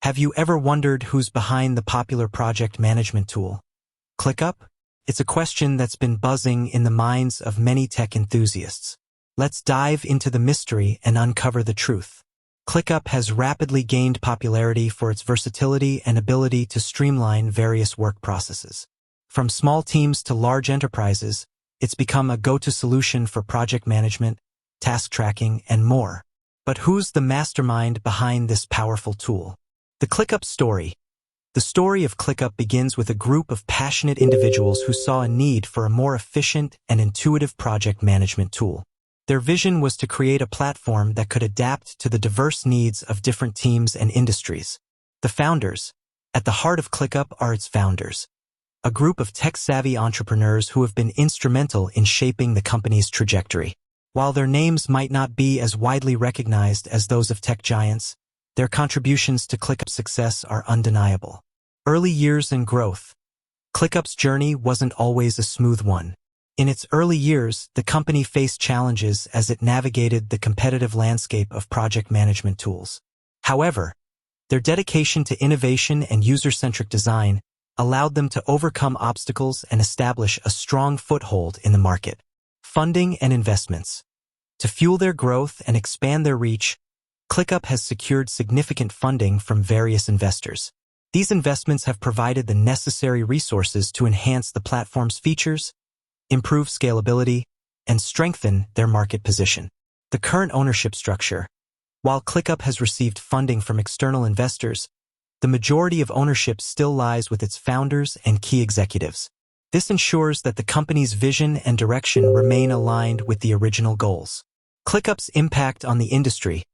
Have you ever wondered who's behind the popular project management tool, ClickUp? It's a question that's been buzzing in the minds of many tech enthusiasts. Let's dive into the mystery and uncover the truth. ClickUp has rapidly gained popularity for its versatility and ability to streamline various work processes. From small teams to large enterprises, it's become a go-to solution for project management, task tracking, and more. But who's the mastermind behind this powerful tool? The ClickUp story. The story of ClickUp begins with a group of passionate individuals who saw a need for a more efficient and intuitive project management tool. Their vision was to create a platform that could adapt to the diverse needs of different teams and industries. The founders. At the heart of ClickUp are its founders, a group of tech-savvy entrepreneurs who have been instrumental in shaping the company's trajectory. While their names might not be as widely recognized as those of tech giants, their contributions to ClickUp's success are undeniable. Early years and growth. ClickUp's journey wasn't always a smooth one. In its early years, the company faced challenges as it navigated the competitive landscape of project management tools. However, their dedication to innovation and user-centric design allowed them to overcome obstacles and establish a strong foothold in the market. Funding and investments. To fuel their growth and expand their reach, ClickUp has secured significant funding from various investors. These investments have provided the necessary resources to enhance the platform's features, improve scalability, and strengthen their market position. The current ownership structure. While ClickUp has received funding from external investors, the majority of ownership still lies with its founders and key executives. This ensures that the company's vision and direction remain aligned with the original goals. ClickUp's impact on the industry.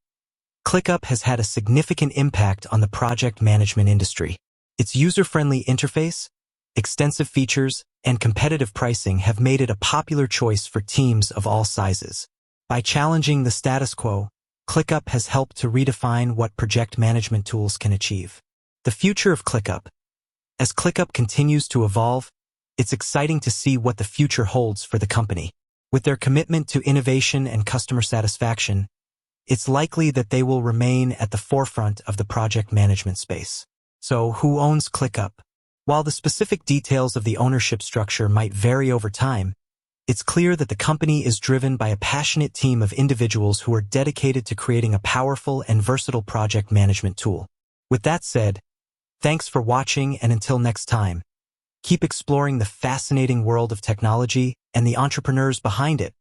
ClickUp has had a significant impact on the project management industry. Its user-friendly interface, extensive features, and competitive pricing have made it a popular choice for teams of all sizes. By challenging the status quo, ClickUp has helped to redefine what project management tools can achieve. The future of ClickUp. As ClickUp continues to evolve, it's exciting to see what the future holds for the company. With their commitment to innovation and customer satisfaction, it's likely that they will remain at the forefront of the project management space. So, who owns ClickUp? While the specific details of the ownership structure might vary over time, it's clear that the company is driven by a passionate team of individuals who are dedicated to creating a powerful and versatile project management tool. With that said, thanks for watching, and until next time, keep exploring the fascinating world of technology and the entrepreneurs behind it.